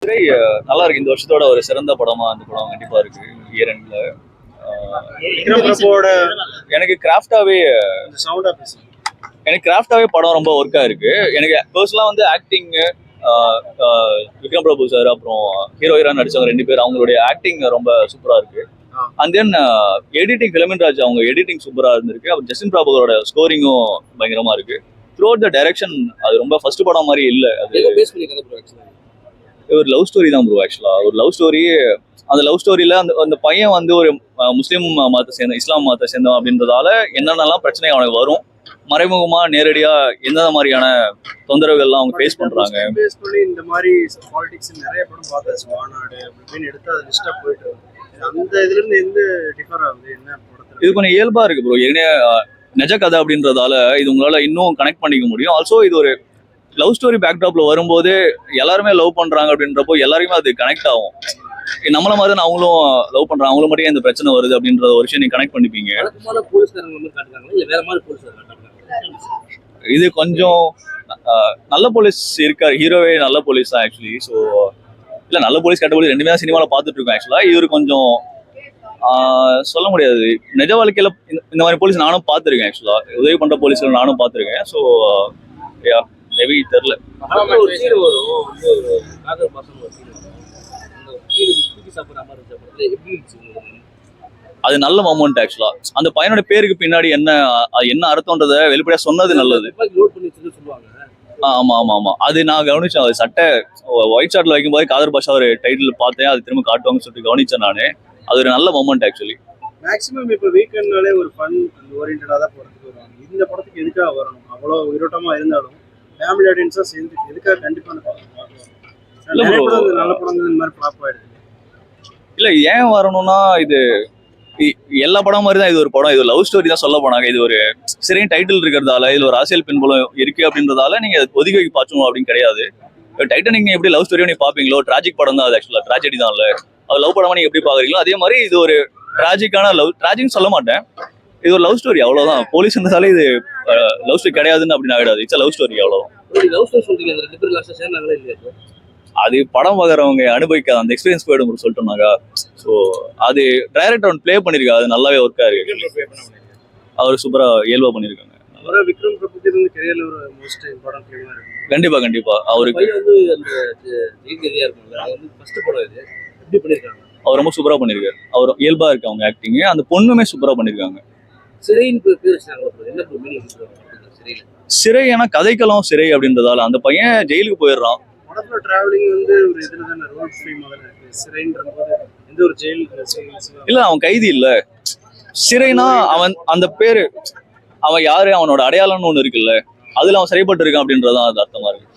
சிறை நல்லா இருக்கு. இந்த வருஷத்தோட ஒரு சிறந்த படமா அந்த படம் கண்டிப்பா இருக்கு. இயர் எண்ட்ல எனக்கு கிராஃப்டாவே படம் ரொம்ப ஒர்க்கா இருக்கு. எனக்கு பர்சனலா வந்து ஆக்டிங், விக்ரம் பிரபு சார் அப்புறம் ஹீரோயின் நடிச்சவங்க 2 பேர் அவங்களுடைய ஆக்டிங் ரொம்ப சூப்பரா இருக்கு. அண்ட் தென் எடிட்டிங் ஃபிலமின் ராஜ் அவங்க எடிட்டிங் சூப்பரா இருந்திருக்கு. அப்புறம் ஜஸ்டின் பிரபுவோட ஸ்கோரிங்கும் பயங்கரமா இருக்கு. த்ரூ அவுட் த டைரக்ஷன் அது ரொம்ப ஃபர்ஸ்ட் படம் மாதிரி இல்ல. அது ஒரு லவ் ஸ்டோரி தான் ப்ரோ. ஆக்சுவலா ஒரு லவ் ஸ்டோரி. அந்த லவ் ஸ்டோரியில அந்த பையன் வந்து ஒரு முஸ்லீம் மதத்தை சேர்ந்த இஸ்லாம் மதத்தை சேர்ந்தவன் அப்படின்றதால என்னென்னலாம் பிரச்சனை அவனுக்கு வரும், மறைமுகமா நேரடியா எந்த மாதிரியான தொந்தரவுகள்லாம் அவங்க ஃபேஸ் பண்றாங்க. இந்த மாதிரி பாலிடிக்ஸ் நிறைய படம் பார்த்தாச்சு. மாநாடு அப்படின்னு எடுத்து அது லிஸ்டா போயிட்டு அந்த இதுல இருந்து எந்த டிஃபர் ஆகுது என்ன படத்துல? இது கொஞ்சம் இயல்பா இருக்கு ப்ரோ. நிஜ கதை அப்படின்றதால இது உங்களால இன்னும் கனெக்ட் பண்ணிக்க முடியும். ஆல்சோ இது ஒரு லவ் ஸ்டோரி பேக்ட்ராப்ல வரும்போது எல்லாருமே லவ் பண்றாங்க அப்படின்றப்போ எல்லாருமே அது கனெக்ட் ஆகும். நம்மள மாதிரி தான் அவங்களும் லவ் பண்றாங்க, அவங்களும் மட்டும் இந்த பிரச்சனை வருது அப்படின்ற ஒரு விஷயம் நீங்க கனெக்ட் பண்ணிப்பீங்க. இது கொஞ்சம் நல்ல போலீஸ் இருக்காரு, ஹீரோவே நல்ல போலீஸ் தான் ஆக்சுவலி. ஸோ இல்ல நல்ல போலீஸ் கெட்ட போலீஸ் ரெண்டுமே சினிமாவில் பார்த்துட்டு இருக்கோம். ஆக்சுவலா இவர் கொஞ்சம் சொல்ல முடியாது. நிஜ வாழ்க்கையில இந்த மாதிரி போலீஸ் நானும் பார்த்துருக்கேன். ஆக்சுவலா உதவி பண்ற போலீஸ்கள் நானும் பார்த்துருக்கேன். ஸோ மேபி தெரியல. அது நல்ல மொமெண்ட். ஆக்சுவலா அந்த பையனோட பேருக்கு பின்னாடி என்ன அர்த்தம்ன்றத வெளிப்படையா சொன்னது நல்லது. ஆமா ஆமா ஆமா அது நான் கவனிச்சேன். அது சட்டை ஒயிட் ஷார்ட்ல வைக்கும்போது காதர் பாஷா ஒரு டைட்டில் பார்த்தேன். அது திரும்ப காட்டுவாங்கன்னு சொல்லிட்டு கவனிச்சேன் நானு. அது ஒரு நல்ல மொமெண்ட் ஆக்சுவலி. மேக்ஸிமம் இப்போ வீக்கெண்ட்னாலே ஒரு ஃபன் ஓரியன்டா தான் படத்துக்கு வருவாங்க. இந்த படத்துக்கு எதுக்காக வரணும்? அவ்வளோ உயிரோட்டமா இருந்தாலும் ஃபேமிலி ஆடியன்ஸா சேர்ந்து எதுக்காக கண்டிப்பா நல்ல படங்கள் இந்த மாதிரி ஃப்ளாப் ஆயிடுது. இல்ல ஏன் வரணும்னா இது எல்லா படம் மாதிரி தான் இது ஒரு படம். இது லவ் ஸ்டோரி தான் சொல்ல போனாங்க. இது ஒரு சிறையின் டைட்டில் இருக்கிறதால இதுல ஒரு அரசியல் பின்புலம் இருக்கு அப்படின்றதால நீங்க ஒதுக்கி வைக்க பாச்சோம் அப்படின்னு கிடையாது. டைட்டானிக் நீங்க எப்படி லவ் ஸ்டோரியா நீங்க பாப்பீங்களோ, டிராஜிக் படம் தான் அது. ஆக்சுவலா ட்ராஜடி தான். இல்ல அது லவ் படமா நீங்க எப்படி பாக்குறீங்களோ அதே மாதிரி இது ஒரு டிராஜிக்கான டிராஜிக்னு சொல்ல மாட்டேன். இது ஒரு லவ் ஸ்டோரி அவ்வளவுதான். போலீஸ் இருந்தாலே இது லவ் ஸ்டோரி கிடையாதுன்னு அப்படின்னு ஆகிடாது. இட்ஸ் லவ் ஸ்டோரி அவ்வளவுதான். அது படம் பார்க்குறவங்க அனுபவிக்காத அந்த எக்ஸ்பீரியன்ஸ் போயிடும் சொல்லிட்டோம்னாக்கா. ஸோ அது டைரக்டர் ஒன்று ப்ளே பண்ணியிருக்காரு. அது நல்லாவே ஒர்க் ஆயிருக்கு. அவர் சூப்பரா இயல்பா பண்ணியிருக்காங்க. கண்டிப்பா கண்டிப்பா அவருக்கு அவர் ரொம்ப சூப்பரா பண்ணியிருக்காரு. அவர் இயல்பா இருக்கு அவங்க ஆக்டிங். அந்த பொண்ணுமே சூப்பரா பண்ணியிருக்காங்க. சிறை ஏன்னா கதைக்களம் சிறை அப்படின்றதால அந்த பையன் ஜெயிலுக்கு போயிடுறான். இல்ல அவன் கைதி இல்ல. சிறைனா அவன் அந்த பேரு அவன் யாரு, அவனோட அடையாளம்னு ஒண்ணு இருக்குல்ல, அதுல அவன் சிறைப்பட்டு இருக்கான் அப்படின்றதான் அது அர்த்தமா இருக்கு.